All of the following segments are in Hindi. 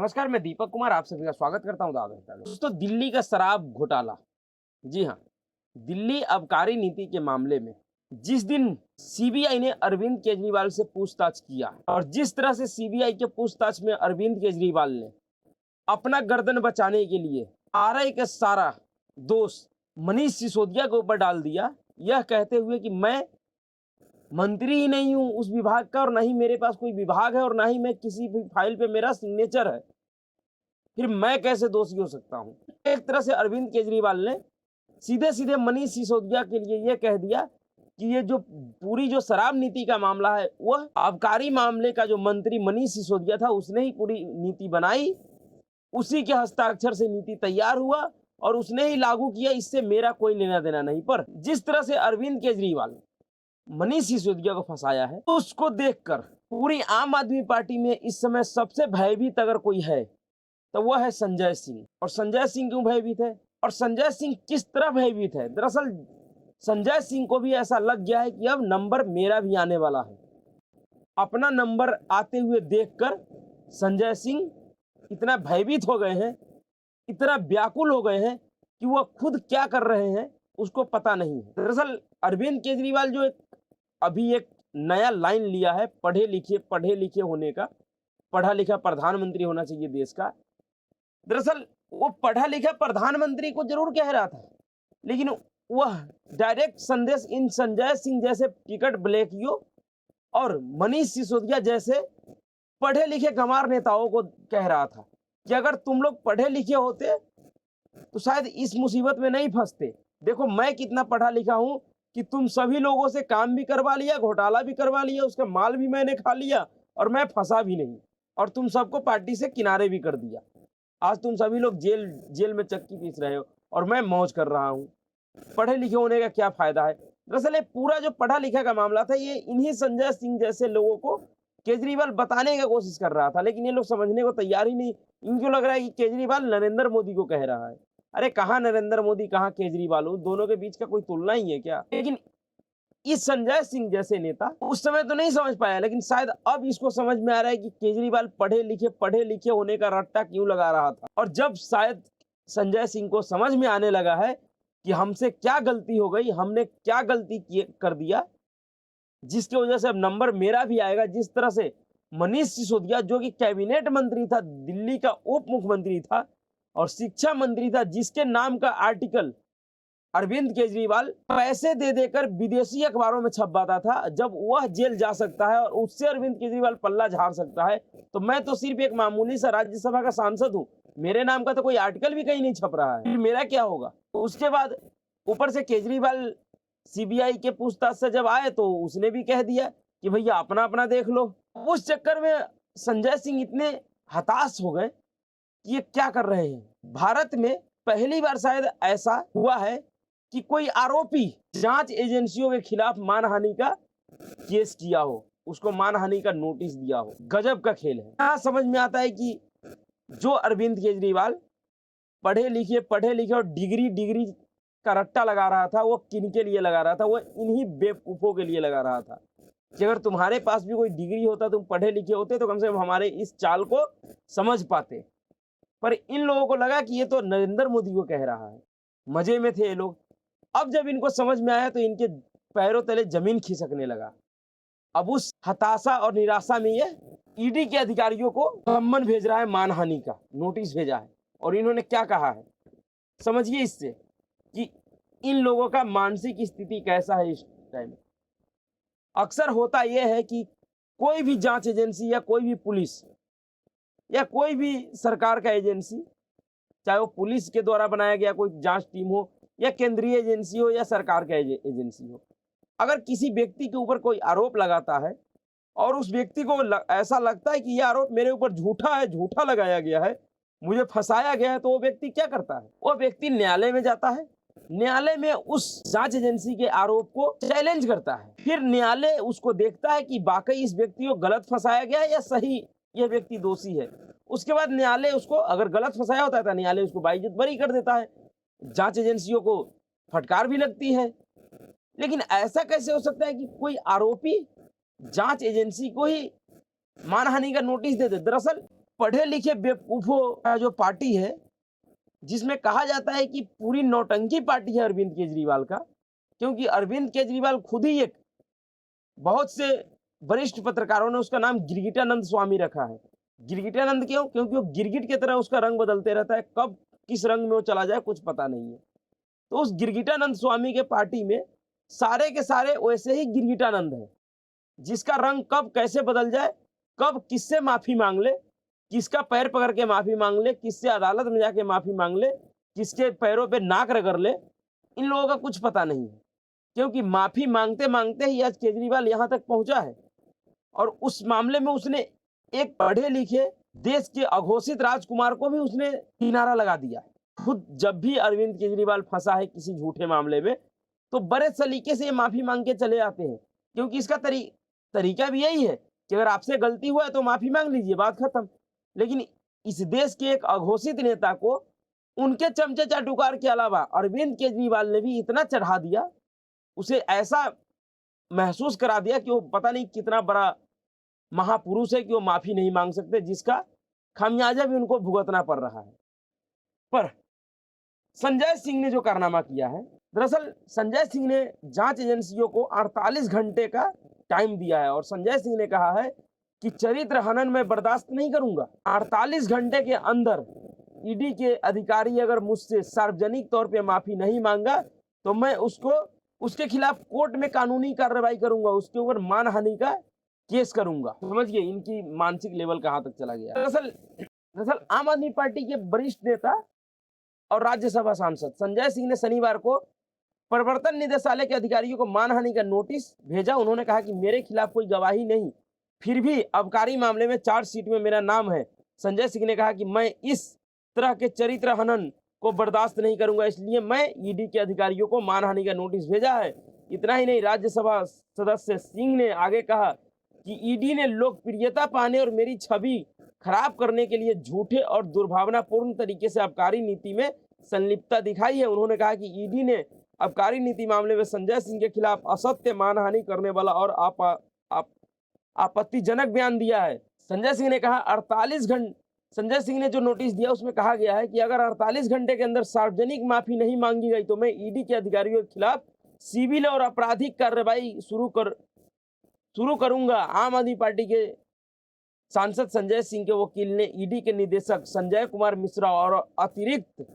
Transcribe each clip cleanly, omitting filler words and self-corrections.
नमस्कार, मैं दीपक कुमार आप सभी का स्वागत करता हूं दोस्तों। दिल्ली का शराब घोटाला, जी हाँ, दिल्ली आबकारी नीति के मामले में जिस दिन सीबीआई ने अरविंद केजरीवाल से पूछताछ किया और जिस तरह से सीबीआई के पूछताछ में अरविंद केजरीवाल ने अपना गर्दन बचाने के लिए आरआई का सारा दोष मनीष सिसोदिया के ऊपर डाल दिया, यह कहते हुए कि मैं मंत्री ही नहीं हूं उस विभाग का और ना ही मेरे पास कोई विभाग है और ना ही मैं किसी भी फाइल पे मेरा सिग्नेचर है, फिर मैं कैसे दोषी हो सकता हूं। एक तरह से अरविंद केजरीवाल ने सीधे सीधे मनीष सिसोदिया के लिए यह कह दिया कि ये जो पूरी जो शराब नीति का मामला है वह आबकारी मामले का जो मंत्री मनीष सिसोदिया था उसने ही पूरी नीति बनाई, उसी के हस्ताक्षर से नीति तैयार हुआ और उसने ही लागू किया, इससे मेरा कोई लेना देना नहीं। पर जिस तरह से अरविंद केजरीवाल मनीष सिसोदिया को फंसाया है, तो उसको देखकर पूरी आम आदमी पार्टी में इस समय सबसे भयभीत अगर कोई है तो वह है संजय सिंह। और संजय सिंह क्यों भयभीत है और संजय सिंह किस तरह भयभीत है? दरअसल संजय सिंह को भी ऐसा लग गया है कि अब नंबर मेरा भी आने वाला है। अपना नंबर आते हुए देखकर संजय सिंह इतना भयभीत हो गए हैं, इतना व्याकुल हो गए हैं कि वह खुद क्या कर रहे हैं उसको पता नहीं है। दरअसल अरविंद केजरीवाल जो अभी एक नया लाइन लिया है पढ़े लिखे होने का, पढ़ा लिखा प्रधानमंत्री होना चाहिए देश का। दरअसल वो पढ़ा लिखा प्रधानमंत्री को जरूर कह रहा था, लेकिन वह डायरेक्ट संदेश इन संजय सिंह जैसे टिकट ब्लैकियों और मनीष सिसोदिया जैसे पढ़े लिखे गंवार नेताओं को कह रहा था कि अगर तुम लोग पढ़े लिखे होते तो शायद इस मुसीबत में नहीं फंसते। देखो मैं कितना पढ़ा लिखा हूं कि तुम सभी लोगों से काम भी करवा लिया, घोटाला भी करवा लिया, उसका माल भी मैंने खा लिया और मैं फंसा भी नहीं, और तुम सबको पार्टी से किनारे भी कर दिया। आज तुम सभी लोग जेल में चक्की पीस रहे हो और मैं मौज कर रहा हूँ। पढ़े लिखे होने का क्या फायदा है? दरअसल ये पूरा जो पढ़ा लिखा का मामला था ये इन्हीं संजय सिंह जैसे लोगों को केजरीवाल बताने का कोशिश कर रहा था, लेकिन ये लोग समझने को तैयार ही नहीं। इनको लग रहा है कि केजरीवाल नरेंद्र मोदी को कह रहा है। अरे कहाँ नरेंद्र मोदी, कहाँ केजरीवाल, दोनों के बीच का कोई तुलना ही है क्या? लेकिन इस संजय सिंह जैसे नेता उस समय तो नहीं समझ पाया, लेकिन शायद अब इसको समझ में आ रहा है कि केजरीवाल पढ़े लिखे होने का रट्टा क्यों लगा रहा था। और जब शायद संजय सिंह को समझ में आने लगा है कि हमसे क्या गलती हो गई, हमने क्या गलती कर दिया जिसकी वजह से अब नंबर मेरा भी आएगा। जिस तरह से मनीष सिसोदिया जो कि कैबिनेट मंत्री था, दिल्ली का उप मुख्यमंत्री था और शिक्षा मंत्री था, जिसके नाम का आर्टिकल अरविंद केजरीवाल पैसे दे देकर विदेशी अखबारों में छपवाता था, जब वह जेल जा सकता है और उससे अरविंद केजरीवाल पल्ला झाड़ सकता है, तो मैं तो सिर्फ एक मामूली सा राज्यसभा का सांसद हूं, मेरे नाम का तो कोई आर्टिकल भी कहीं नहीं छप रहा है, फिर मेरा क्या होगा? तो उसके बाद ऊपर से केजरीवाल सीबीआई के पूछताछ से जब आए तो उसने भी कह दिया कि भैया अपना अपना देख लो। उस चक्कर में संजय सिंह इतने हताश हो गए कि ये क्या कर रहे हैं। भारत में पहली बार शायद ऐसा हुआ है कि कोई आरोपी जांच एजेंसियों के खिलाफ मानहानि का केस किया हो, उसको मानहानि का नोटिस दिया हो। गजब का खेल है। यहाँ समझ में आता है कि जो अरविंद केजरीवाल पढ़े लिखे और डिग्री का रट्टा लगा रहा था, वो किन के लिए लगा रहा था? वो इन्हीं बेवकूफों के लिए लगा रहा था कि अगर तुम्हारे पास भी कोई डिग्री होता, तुम पढ़े लिखे होते, तो कम से कम हमारे इस चाल को समझ पाते। पर इन लोगों को लगा कि ये तो नरेंद्र मोदी को कह रहा है, मजे में थे ये लोग। अब जब इनको समझ में आया तो इनके पैरों तले जमीन खिसकने लगा। अब उस हताशा और निराशा में ये ईडी के अधिकारियों को सम्मन भेज रहा है, मानहानि का नोटिस भेजा है। और इन्होंने क्या कहा है समझिए इससे कि इन लोगों का मानसिक स्थिति कैसा है इस टाइम। अक्सर होता यह है कि कोई भी जांच एजेंसी या कोई भी पुलिस या कोई भी सरकार का एजेंसी, चाहे वो पुलिस के द्वारा बनाया गया कोई जांच टीम हो या केंद्रीय एजेंसी हो या सरकार का एजेंसी हो, अगर किसी व्यक्ति के ऊपर कोई आरोप लगाता है और उस व्यक्ति को ऐसा लगता है कि यह आरोप मेरे ऊपर झूठा है, झूठा लगाया गया है, मुझे फंसाया गया है, तो वो व्यक्ति क्या करता है? वो व्यक्ति न्यायालय में जाता है, न्यायालय में उस जांच एजेंसी के आरोप को चैलेंज करता है। फिर न्यायालय उसको देखता है कि वाकई इस व्यक्ति को गलत फंसाया गया है या सही यह व्यक्ति दोषी है। उसके बाद न्यायालय उसको, अगर गलत फंसाया होता है तो न्यायालय उसको बाइज्जत बरी कर देता है। जांच एजेंसियों को फटकार भी लगती है। लेकिन ऐसा कैसे हो सकता है कि कोई आरोपी जांच एजेंसी को ही मानहानि का नोटिस दे दे? दरअसल पढ़े लिखे बेवकूफों का जो पार्टी है, जिसमें कहा जाता है कि पूरी नौटंकी पार्टी है अरविंद केजरीवाल का, क्योंकि अरविंद केजरीवाल खुद ही एक, बहुत से वरिष्ठ पत्रकारों ने उसका नाम गिरगिटानंद स्वामी रखा है। गिरगिटानंद क्यों? क्योंकि वो गिरगिट की तरह उसका रंग बदलते रहता है, कब किस रंग में वो चला जाए कुछ पता नहीं है। तो उस गिरगिटानंद स्वामी के पार्टी में सारे के सारे वैसे ही गिरगिटानंद है, जिसका रंग कब कैसे बदल जाए, कब किससे माफी मांग ले, किसका पैर पकड़ के माफी मांग ले, किससे अदालत में जाके माफी मांग ले, किसके पैरों पे नाक रगड़ ले, इन लोगों का कुछ पता नहीं है। क्योंकि माफी मांगते मांगते ही आज केजरीवाल यहां तक पहुंचा है, और उस मामले में उसने एक पढ़े लिखे देश के अघोषित राजकुमार को भी उसने किनारा लगा दिया। खुद जब भी अरविंद केजरीवाल फंसा है किसी झूठे मामले में, तो बड़े सलीके से ये माफी मांग के चले आते हैं, क्योंकि इसका तरीका भी यही है कि अगर आपसे गलती हुआ है तो माफी मांग लीजिए, बात खत्म। लेकिन इस देश के एक अघोषित नेता को उनके चमचे चाटुकार के अलावा अरविंद केजरीवाल ने भी इतना चढ़ा दिया, उसे ऐसा महसूस करा दिया कि वो पता नहीं कितना बड़ा महापुरुष है कि वो माफी नहीं मांग सकते, जिसका खामियाजा भी उनको भुगतना पड़ रहा है। पर संजय सिंह ने जो कारनामा किया है, दरअसल संजय सिंह ने जांच एजेंसियों को 48 घंटे का टाइम दिया है, और संजय सिंह ने कहा है कि चरित्र हनन मैं बर्दाश्त नहीं करूंगा। 48 घंटे के अंदर ईडी के अधिकारी अगर मुझसे सार्वजनिक तौर पे माफी नहीं मांगा तो मैं उसके खिलाफ कोर्ट में कानूनी कार्रवाई करूंगा, उसके ऊपर मानहानि का केस करूंगा। समझिए इनकी मानसिक लेवल कहां तक चला गया। दरअसल आम आदमी पार्टी के वरिष्ठ नेता और राज्यसभा सांसद संजय सिंह ने शनिवार को प्रवर्तन निदेशालय के अधिकारियों को मानहानि का नोटिस भेजा। उन्होंने कहा कि मेरे खिलाफ कोई गवाही नहीं, फिर भी आबकारी मामले में चार्जशीट में मेरा नाम है। संजय सिंह ने कहा कि मैं इस तरह के चरित्र हनन को बर्दाश्त नहीं करूंगा, इसलिए मैं ईडी के अधिकारियों को मानहानि का नोटिस भेजा है। इतना ही नहीं, राज्यसभा सदस्य सिंह ने आगे कहा कि ईडी ने लोकप्रियता पाने और मेरी छवि खराब करने के लिए झूठे और दुर्भावनापूर्ण तरीके से आबकारी नीति में संलिप्तता दिखाई है। उन्होंने कहा कि ईडी ने आबकारी नीति मामले में संजय सिंह के खिलाफ असत्य, मानहानि करने वाला और आपत्तिजनक बयान दिया है। संजय सिंह ने कहा 48 घंटे संजय सिंह ने जो नोटिस दिया उसमें कहा गया है कि अगर 48 घंटे के अंदर सार्वजनिक माफी नहीं मांगी गई तो मैं ईडी के अधिकारियों के खिलाफ सिविल और आपराधिक कार्रवाई शुरू करूंगा। आम आदमी पार्टी के सांसद संजय सिंह के वकील ने ईडी के निदेशक संजय कुमार मिश्रा और अतिरिक्त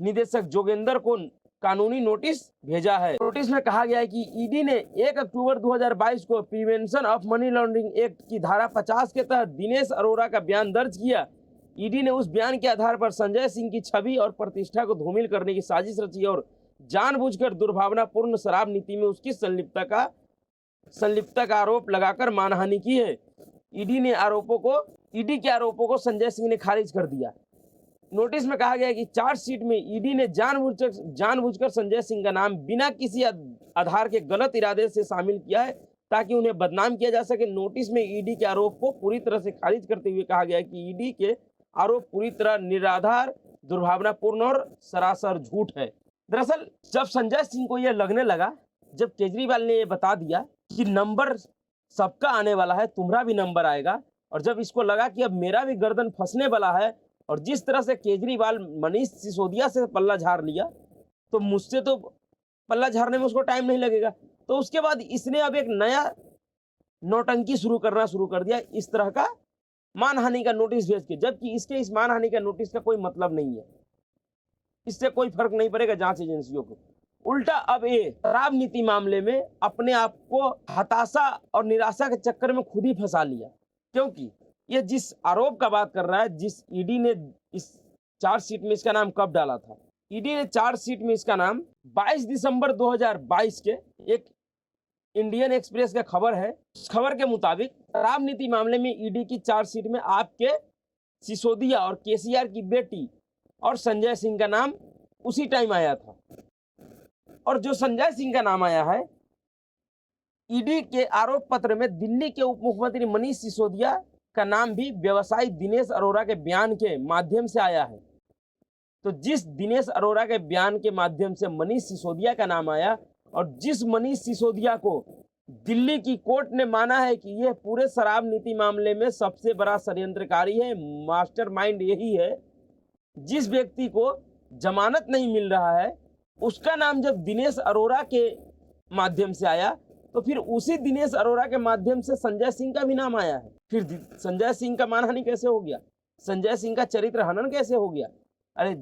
निदेशक जोगेंद्र को कानूनी नोटिस भेजा है। नोटिस में कहा गया है कि ईडी ने 1 अक्टूबर 2022 को prevention of money laundering act की धारा 50 के तहत दिनेश अरोड़ा का बयान दर्ज किया। ईडी ने उस बयान के आधार पर संजय सिंह की छवि और प्रतिष्ठा को धूमिल करने की साजिश रची और जानबूझकर दुर्भावनापूर्ण शराब नीति में उसकी संलिप्तता का आरोप लगाकर मानहानि की है। ईडी के आरोपों को संजय सिंह ने खारिज कर दिया। नोटिस में कहा गया है कि चार्जशीट में ईडी ने जानबूझकर संजय सिंह का नाम बिना किसी आधार के गलत इरादे से शामिल किया है ताकि उन्हें बदनाम किया जा सके। नोटिस में ईडी के आरोप को पूरी तरह से खारिज करते हुए कहा गया है कि ईडी के आरोप पूरी तरह निराधार, दुर्भावनापूर्ण और सरासर झूठ है। दरअसल जब संजय सिंह को यह लगने लगा, जब केजरीवाल ने यह बता दिया कि नंबर सबका आने वाला है, तुम्हारा भी नंबर आएगा, और जब इसको लगा कि अब मेरा भी गर्दन फंसने वाला है, और जिस तरह से केजरीवाल मनीष सिसोदिया से पल्ला झाड़ लिया, तो मुझसे तो पल्ला झाड़ने में उसको टाइम नहीं लगेगा। तो उसके बाद इसने अब एक नया नौटंकी शुरू कर दिया, इस तरह का मानहानि का नोटिस भेज के, जबकि इस मानहानि का नोटिस का कोई मतलब नहीं है, इससे कोई फर्क नहीं पड़ेगा जांच एजेंसियों को। उल्टा अब ये शराब नीति मामले में अपने आप को हताशा और निराशा के चक्कर में खुद ही फंसा लिया, क्योंकि ये जिस आरोप का बात कर रहा है, जिस ईडी ने इस चार्जशीट में इसका नाम कब डाला था, ईडी ने चार्जशीट में इसका नाम 22 दिसंबर 2022 के एक इंडियन एक्सप्रेस का खबर है, उस खबर के मुताबिक शराब नीति मामले में ईडी की चार्जशीट में आपके सिसोदिया और केसीआर की बेटी और संजय सिंह का नाम उसी टाइम आया था। और जो संजय सिंह का नाम आया है, ईडी के आरोप पत्र में दिल्ली के उप मुख्यमंत्री मनीष सिसोदिया का नाम भी व्यवसायी दिनेश अरोड़ा के बयान के माध्यम से आया है। तो जिस दिनेश अरोड़ा के बयान के माध्यम से मनीष सिसोदिया का नाम आया, और जिस मनीष सिसोदिया को दिल्ली की कोर्ट ने माना है कि यह पूरे शराब नीति मामले में सबसे बड़ा षड्यंत्रकारी है, मास्टरमाइंड यही है। जिस व्यक्ति को जमानत नहीं मिल रहा है उसका नाम जब दिनेश अरोड़ा के माध्यम से आया तो फिर उसी दिनेश अरोड़ा के माध्यम से संजय सिंह का भी नाम आया है। फिर संजय सिंह का मानहानि कैसे हो गया, संजय सिंह का चरित्र हनन कैसे हो गया? अरे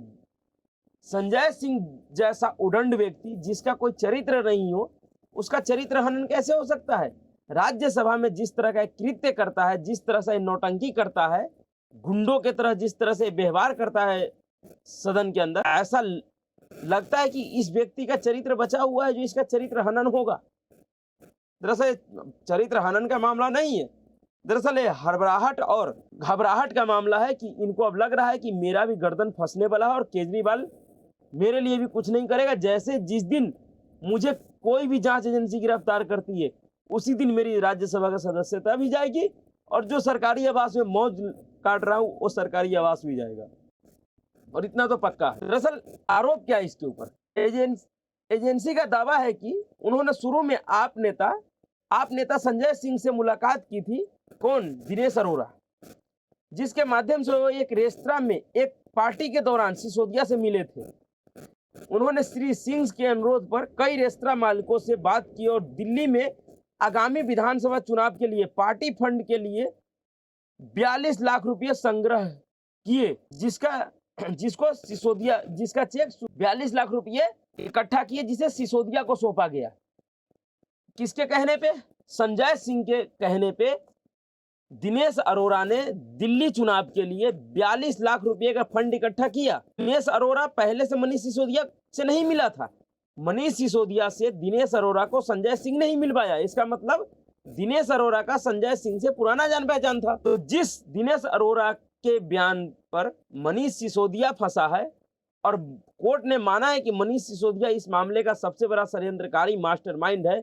संजय सिंह जैसा उदंड व्यक्ति जिसका कोई चरित्र नहीं हो उसका चरित्र हनन कैसे हो सकता है? राज्यसभा में जिस तरह का कृत्य करता है, जिस तरह से नौटंकी करता है, गुंडों के तरह जिस तरह से व्यवहार करता है सदन के अंदर, ऐसा लगता है कि इस व्यक्ति का चरित्र बचा हुआ है जो इसका चरित्र हनन होगा। दरअसल चरित्र हनन का मामला नहीं है, दरअसल ये हड़बड़ाहट और घबराहट का मामला है कि इनको अब लग रहा है कि मेरा भी गर्दन फंसने वाला है और केजरीवाल मेरे लिए भी कुछ नहीं करेगा। जैसे जिस दिन मुझे कोई भी जांच एजेंसी गिरफ्तार करती है उसी दिन मेरी राज्यसभा का सदस्यता भी जाएगी और जो सरकारी आवास में मौज काट रहा हूँ वो सरकारी आवास भी जाएगा, और इतना तो पक्का है। दरअसल आरोप क्या है इसके ऊपर? एजेंसी का दावा है कि उन्होंने शुरू में आप नेता संजय सिंह से मुलाकात की थी। कौन? दिनेश अरोड़ा, जिसके माध्यम से वो एक रेस्तरां में एक पार्टी के दौरान सिसोदिया से मिले थे। उन्होंने श्री सिंह के अनुरोध पर कई रेस्तरां मालिकों से बात की और दिल्ली में आगामी विधानसभा चुनाव के लिए पार्टी फंड के लिए 42 लाख रुपए संग्रह किए, जिसका चेक 42 लाख रुपए इकट्ठा किए जिसे सिसोदिया को सौंपा गया। किसके कहने पे? संजय सिंह के कहने पे दिनेश अरोड़ा ने दिल्ली चुनाव के लिए 42 लाख रुपए का फंड इकट्ठा किया। दिनेश अरोड़ा पहले से मनीष सिसोदिया से नहीं मिला था, मनीष सिसोदिया से दिनेश अरोड़ा को संजय सिंह नहीं मिल पाया। इसका मतलब दिनेश अरोड़ा का संजय सिंह से पुराना जान पहचान था। तो जिस दिनेश अरोड़ा के बयान पर मनीष सिसोदिया फंसा है और कोर्ट ने माना है कि मनीष सिसोदिया इस मामले का सबसे बड़ा षड्यंत्रकारी मास्टरमाइंड है,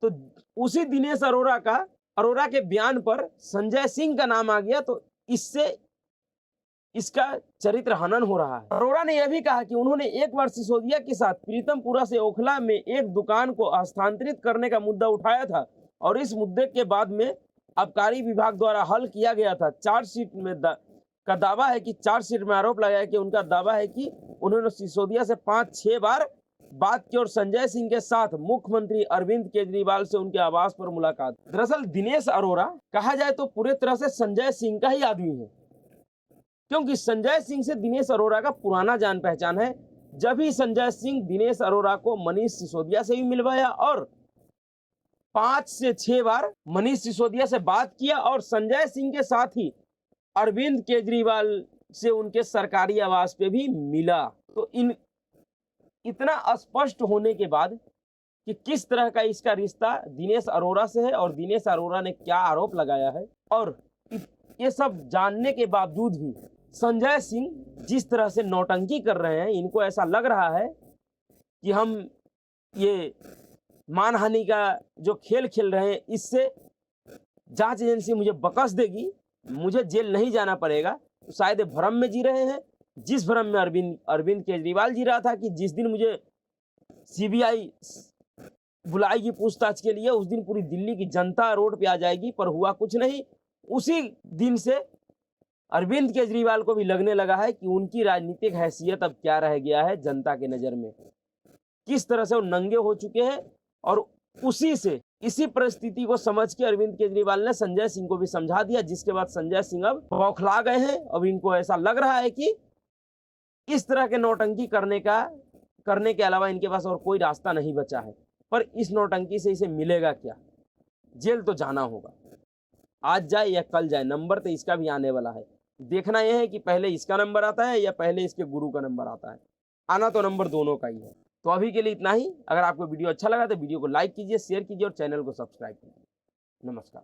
तो उसी दिनेश अरोड़ा के बयान पर संजय सिंह का नाम आ गया, तो इससे इसका चरित्र हनन हो रहा है। अरोड़ा ने यह भी कहा कि उन्होंने एक बार सिसोदिया के साथ प्रीतमपुरा से ओखला में एक दुकान को हस्तांतरित करने का मुद्दा उठाया था और इस मुद्दे के बाद में आबकारी विभाग द्वारा हल किया गया था। चार्जशीट में का दावा है कि चार्जशीट में आरोप लगाया कि उनका दावा है कि उन्होंने सिसोदिया से 5-6 बार बात की और संजय सिंह के साथ मुख्यमंत्री अरविंद केजरीवाल से उनके आवास पर मुलाकात। दरअसल दिनेश अरोड़ा कहा जाए तो पूरे तरह से संजय सिंह का ही आदमी है, क्योंकि संजय सिंह से दिनेश अरोड़ा का पुराना जान पहचान है। जब ही संजय सिंह दिनेश अरोड़ा को मनीष सिसोदिया से भी मिलवाया और 5 से 6 बार मनीष सिसोदिया से बात किया और संजय सिंह के साथ ही अरविंद केजरीवाल से उनके सरकारी आवास पे भी मिला। तो इतना स्पष्ट होने के बाद कि किस तरह का इसका रिश्ता दिनेश अरोड़ा से है और दिनेश अरोड़ा ने क्या आरोप लगाया है, और ये सब जानने के बावजूद भी संजय सिंह जिस तरह से नौटंकी कर रहे हैं, इनको ऐसा लग रहा है कि हम ये मानहानि का जो खेल खेल रहे हैं इससे जांच एजेंसी मुझे बकस देगी, मुझे जेल नहीं जाना पड़ेगा। तो शायद भ्रम में जी रहे हैं, जिस भ्रम में अरविंद केजरीवाल जी रहा था कि जिस दिन मुझे सीबीआई बुलाएगी पूछताछ के लिए उस दिन पूरी दिल्ली की जनता रोड पे आ जाएगी, पर हुआ कुछ नहीं। उसी दिन से अरविंद केजरीवाल को भी लगने लगा है कि उनकी राजनीतिक हैसियत अब क्या रह गया है जनता के नज़र में, किस तरह से वो नंगे हो चुके हैं। और इसी परिस्थिति को समझ के अरविंद केजरीवाल ने संजय सिंह को भी समझा दिया, जिसके बाद संजय सिंह अब बौखला गए हैं। अब इनको ऐसा लग रहा है कि इस तरह के नौटंकी करने के अलावा इनके पास और कोई रास्ता नहीं बचा है। पर इस नौटंकी से इसे मिलेगा क्या? जेल तो जाना होगा, आज जाए या कल जाए, नंबर तो इसका भी आने वाला है। देखना यह है कि पहले इसका नंबर आता है या पहले इसके गुरु का नंबर आता है। आना तो नंबर दोनों का ही है। तो अभी के लिए इतना ही। अगर आपको वीडियो अच्छा लगा तो वीडियो को लाइक कीजिए, शेयर कीजिए और चैनल को सब्सक्राइब कीजिए। नमस्कार।